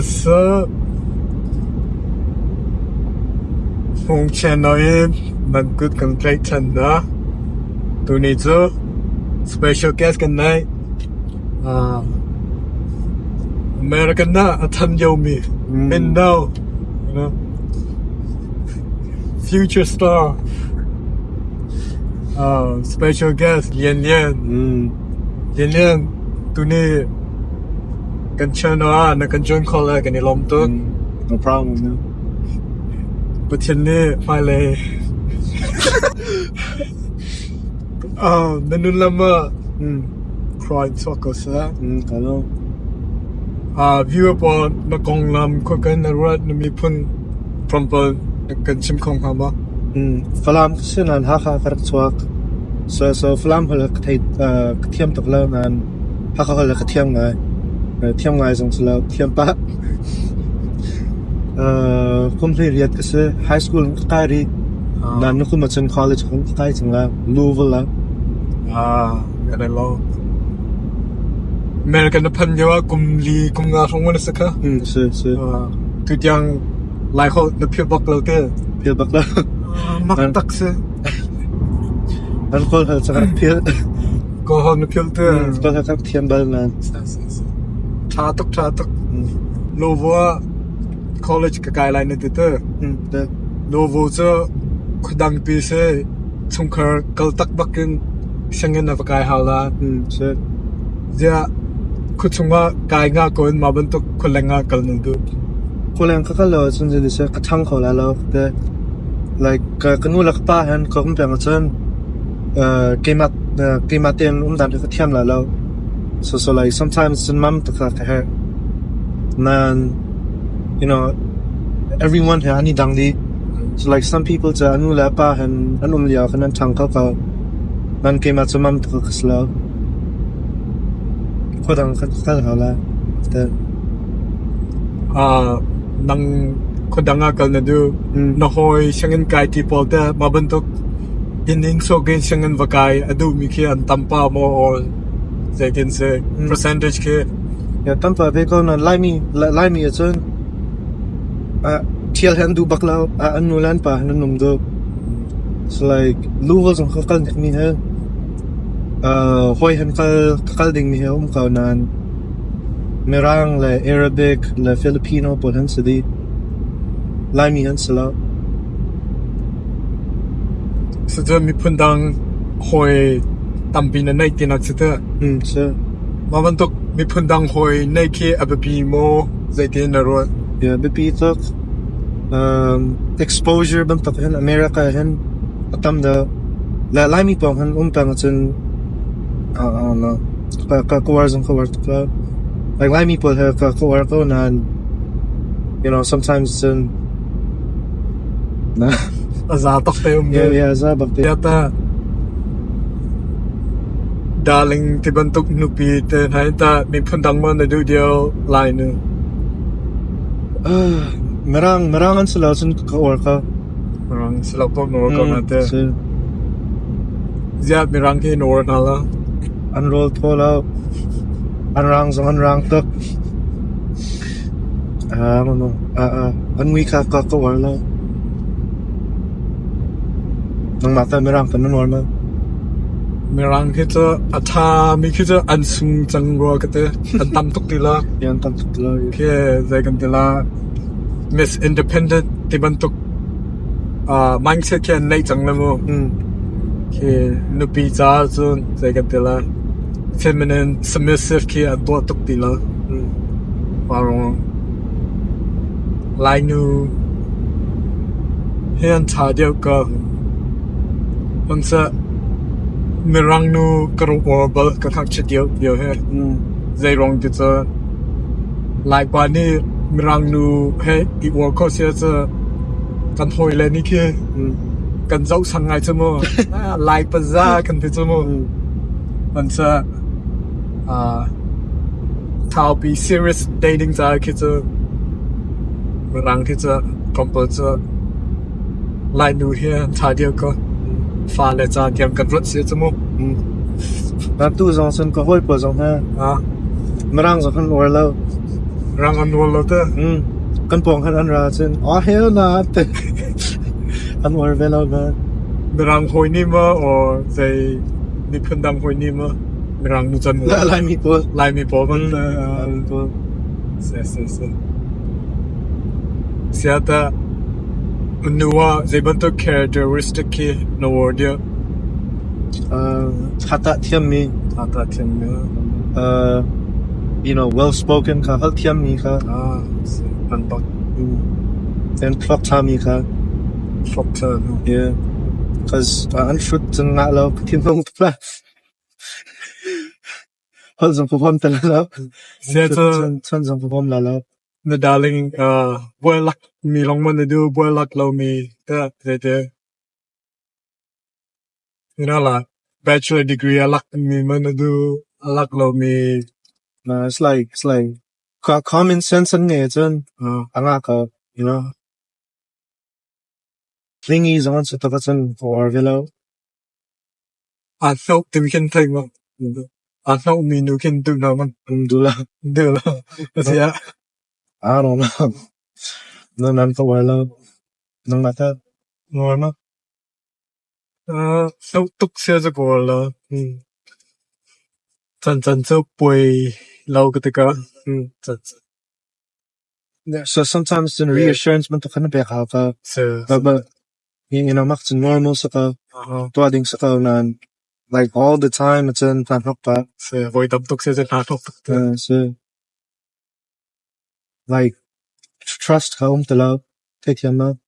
so Hong channel man good complete na to need so special guest kan nai American na atam yomi and now you know future star special guest Lian Lian to ni kan channel na kan join call kan ni lom tu no problem no but ni mai le nanun lama cry soccer sa hello view upon na kong lam ko kan na rat na mi pun prompel kan chim kong ha ba falam sinan ha kha kar chuak so falam hol ka thai ka thiam tak la nan ha kha hol ka thiam ngai jong sala thiam pa complete riat ka se high school ka ri nan nu kuma chen college khong kai changa Louisville la kan ai lo American na pan yawa kum nga thong na sa ka se tu yang lai ho na phi bak lo ke pil bak la mak tak se an kol ha cha pil ko ho na phi te ko ha ka thiam bal nan cha tak Lovo college ka kai lai na te de Lovo cho khudang pi se chungkhar kal tak bakin sangin na kai hala se ja kuchunga kai nga koin ma ban to khulenga kal nu du kolang ka lo chun je se ka thang khola lo de like ka nu lak pa han ko kum pang chen kemat ten dan ka thiam la lo so like sometimes sin mam to ka ha nan you know everyone ha ani dang di so like some people ja anu la pa han anum lia kan thang ka nan kemat so mam to ka slow ko dang ka hala de nang khudanga kal na du na hoi sangin kai ti pol ta ma ban to ining so gen sangin vakai adu mi khi an tampa mo or they can say percentage ke ya tampa be ko na lai mi chun thial han du baklau anu lan pa nanum do so like Louisville jong kal mi ha hoi han kal ding mi ha ka nan merang le Arabic le Filipino pol han sidi lai mi han sala so je mi phundang hoi tampi na nai tinak sita so ma ban to mi phundang hoi nai ke abapi mo zaitin na ro ya be pi tok exposure ban tak han America han atam da la lai mi pong han pang chen no ka war jong ka war to like lai mi pol ha ka war ko nan you know sometimes na aza tok te yeah za bak te ta darling ti ban tok nu pi te hai ta mi phundang mo na du dio lai nu merang an sala sun ka war ka rang silap to no ka na te zia mi rang ke no na la unroll thola an rang tak no an wi ka war la nang mata merang kan normal mi rang ke cha atha mi ke cha an sung chang ro ka te an tam tok ti la yan tam la ke zai kan ti la Miss Independent ti ban tok mindset ke nei chang la mo ke nu pi cha chun zai kan ti la feminine submissive ke an to tok ti la parong lai nu hian cha deu ka onsa mirang nu karong orbal ka khak chdiu dio he zai rong ti cha lai pa ni mirang nu he I work ko sia cha kan hoi le ni ke kan zau sang ngai cha mo lai pa za kan ti cha mo onsa thao be serious dating za ke cha mirang ti cha compel cha lai nu he cha dio ko fa le cha tiam kan rot sia cha mo na tu zong sun ko hoi po zong ha merang zong kan war lo rang an wal lo te kan pong han an ra chen hell na te an war velo ga rang hoi ni ma or they ni phun dam hoi ni ma rang nu chan la lai mi po lai mi po man te po se siata nuwa they want to characteristic ki no word ya hata thiam mi ata thiam me you know well spoken ka hal thiam mi ka an bak then plot time mi ka factor yeah cuz an shoot chen nga lo tin long pla hol zong pom tan lo siata chen zong pom la lo na darling boy lak mi long man do boy lak lo mi ta te you know la bachelor degree alak mi man do alak lo mi it's like common sense an nge chen anga ka you know thingy zong sa ta chen for velo an thok tim ken thai ma an thok mi nu ken tu na man dula de la sia I don't know no nan to wa lo nang mata no na thok tuk sia za ko la chan so poi lo ka te ka chan so sometimes the reassurance man to kana be ka ka so but you know macht normal sa ka to ading sa ka nan like all the time it's in plan hok pa so voi tam tuk sia za na thok so like trust ka to love take your love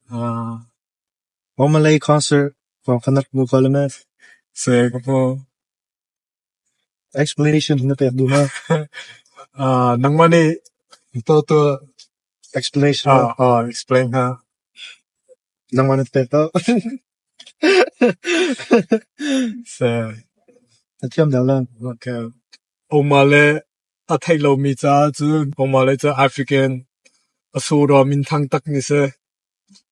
Malay concert from kanak mo kalame so ko explanation na pe do na nang mani to explanation explain ha nang man pe to so tiam da la okay omale a thailo mi cha chu omale cha African asuro min thang tak ni se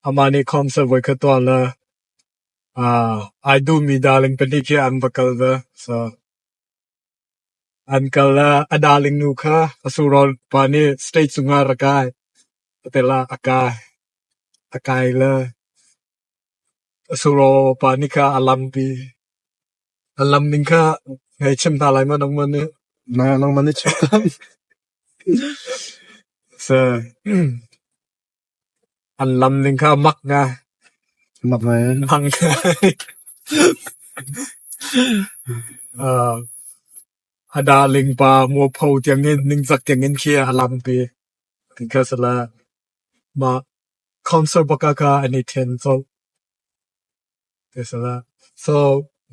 amani concert voi ka to la I do mi darling pedi ki an bakal da so an kala adaling nu kha asuro pani stage sunga rakai patela akai la asuro pani ka alam ning kha ngai chem ta lai ma nong man ne na nang man chu so an lam ning kha mak nga mak mai mang adaling pa mo phau tiang ning zak tiang kia alam pi because la ma concert baka ka ani ten so tesala so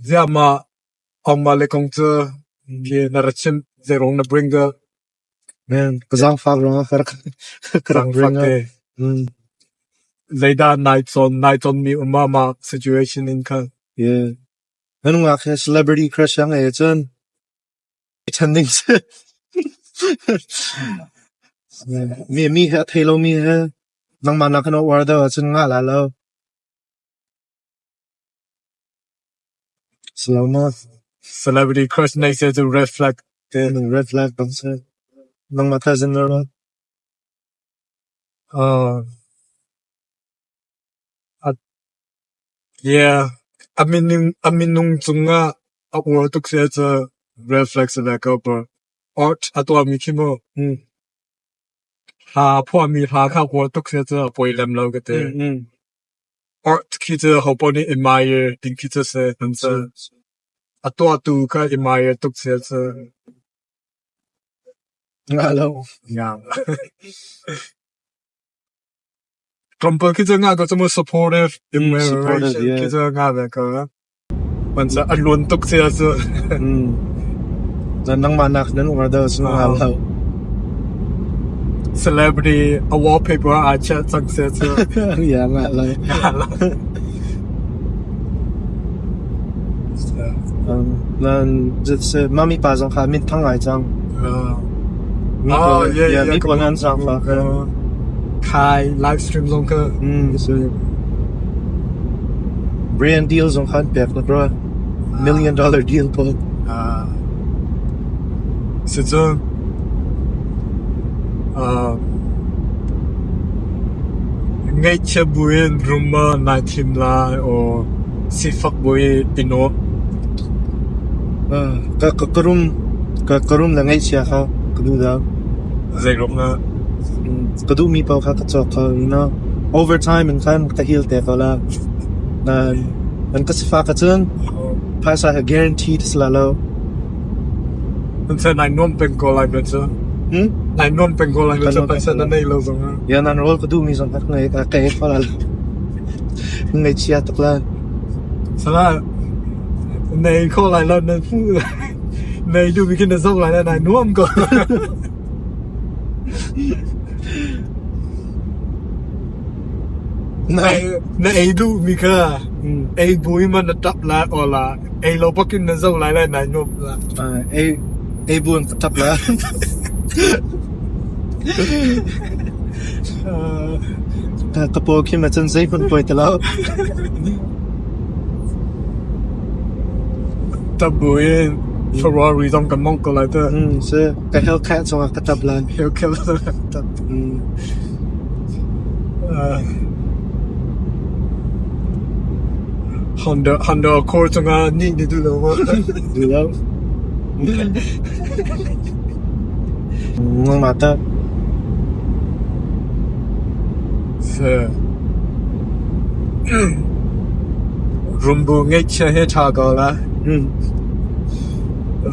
zia ma ong ma le kong chu ki na rachim zerong na bringer man kazang fa rong krang fakte Zayda night on me umama situation in ka yeah ano nga kaya celebrity crush yang eh chen attending mi ha thelo mi ha nang man na kana war da chen nga la lo slow mo celebrity crush next to red flag then red flag bang sa nang mata zin ro yeah aminung chunga a world to say a red flag sa ka pa art atwa mi kimo ha pho mi ha kha world to say a poilem lo ka te art ki te hoponi admire din ki te se tansa atwa tu ka admire to say a nga lo yeah Trumpa ki te nga ka chamo supportive supportive, yeah. ki te nga ba ka man sa alun tok siya sa nang manak nan war da chen nga lo celebrity a wallpaper a chat sang siya sa yeah nga lo nan just mami pa zang kha min thang ai chang yeah mi ko nan sang fa khai live stream zong ka so brand deals on khan pek na bro $1 million deal po so so ngaihchiat buin rumah natimla or sifak buin pino karum la ngaihchiat ka kadu da zai rong na kadu mi pau ka chok ka you know over time and kan ka heal te ka la nan ka sifak ka chen pasa ha guaranteed slalo มันจะนายนุ่มเป็นโกลายเป็นเจ้านายนุ่มเป็นโกลายเป็นเจ้าเป็นเส้นนั่นเองเราสองอ่ะ ya nan rol kadu mi song ka ngai ka kai ka la ngaihchiat tak la สละในโกลายเรานั่นพูดในดูมีขึ้นในส่งลายนายนุ่มก่อนในไอ้ดูมีแค่ไอ้บุยมันตับละอละไอ้เราพักขึ้นในส่งลายนายนุ่มละ ai buon ka tap la ka po kim na chen sai kun poi ta la ตับบุยฟอร์รีต้องกันมองก็เลยเถอะ se ka hel cat song ka tap la เฮลเคลตับHonda Accord ตรงนี้นี่ดูแล้วว่า du la ngong mata rumbu ngaihchiat he thaga la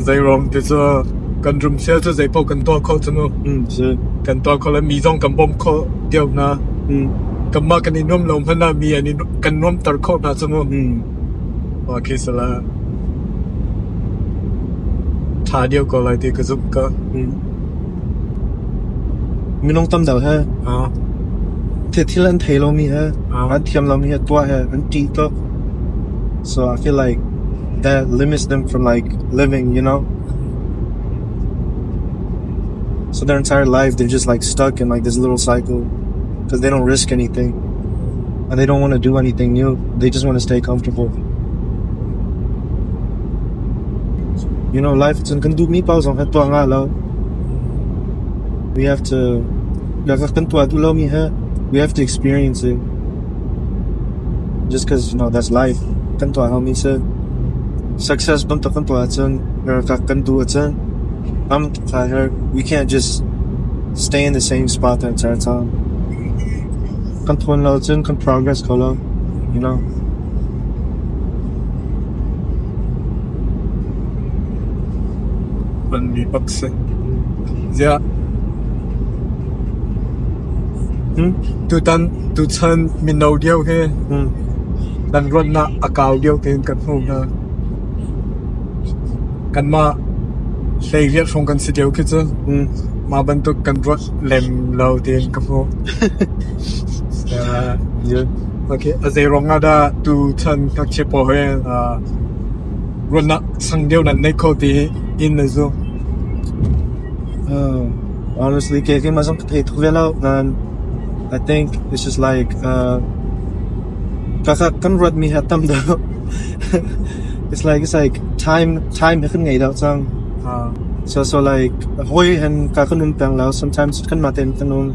zai rom de zo kan rum sia zo zai pau kan to kho chmo se kan to kho la mi jong kan bom kho diau na kan ma kan ni nom lom phana mi ani kan nom tar kho na chmo okay sala tha diau ko lai de ka zup ka minong tam dau ha the thilan thei lo mi ha an thiam lo mi ha twa ha an ti to so I feel like that limits them from like living, you know, so their entire life they're just like stuck in like this little cycle because they don't risk anything and they don't want to do anything new. They just want to stay comfortable, you know. Life it's kan du mi pause on tua nga lo. We have to kan tua du lo mi ha. We have to experience it just because, you know, that's life. Kan tua how me said success bam to kan tua chen or ka kan du chen we can't just stay in the same spot the entire time. Kan tua lo chen kan progress ko lo, you know.มันมีปักเสเจ้าtu chan min no diau he dan ron na akaw diau ten kan ho na kan ma sei riat phong kan se diau ke cha ma ban tu kan rot lem lo ten ka ho yeah okay azai rong ada tu chan kak che po he ron na sang diau nan nei kho ti in the zone honestly ke ma sang thei thu velo nan I think it's just like kaka kan rod mi hatam da it's like time khun ngai dau chang so like hoi han ka kanun pang lao sometimes kan maten kanun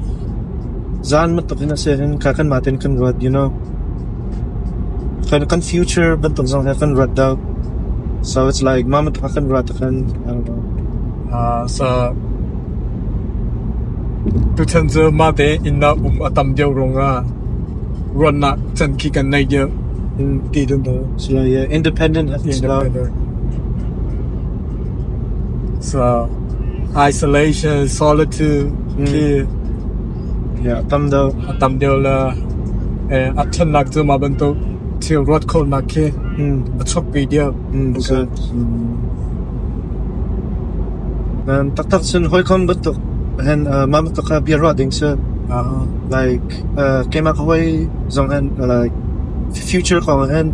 zan mat to hina se han ka kan maten kan rod, you know, kan future ban tong sang kan rod dau, so it's like mama to kan rod kan I don't know so tu chan zo ma de in na atam diau ronga ron na chan ki kan nai diau ti dun do so yeah independent so isolation solitude ki yeah atam diau la athan nak zo ma ban to thiu rot khol na ke achok pi diau so tak chen hoi khom bat to and mama to ka bi roding so like came out hoi zong and like future call and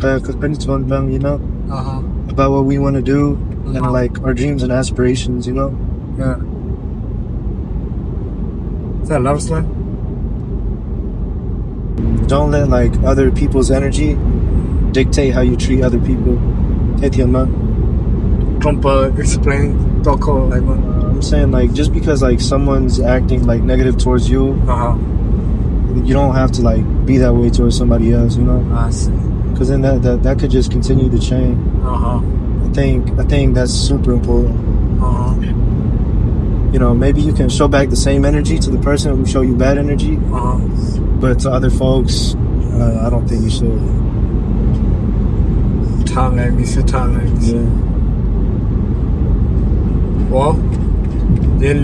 kan chon bang, you know, about what we want to do and like our dreams and aspirations, you know. Yeah, that loves land. Don't let like other people's energy dictate how you treat other people. Hey Tiama. Trump explain talk like I'm saying like just because like someone's acting like negative towards you, you don't have to like be that way towards somebody else, you know? I see. Because then that could just continue to change. I think that's super important. You know, maybe you can show back the same energy to the person who show you bad energy, but to other folks, I don't think you should. Times. Yeah. Well, then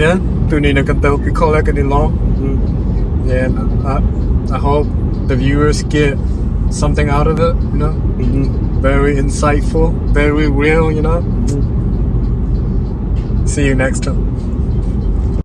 tu ni nak kata we call like any long. And I hope the viewers get something out of it, you know. Very insightful, very real, you know. See you next time.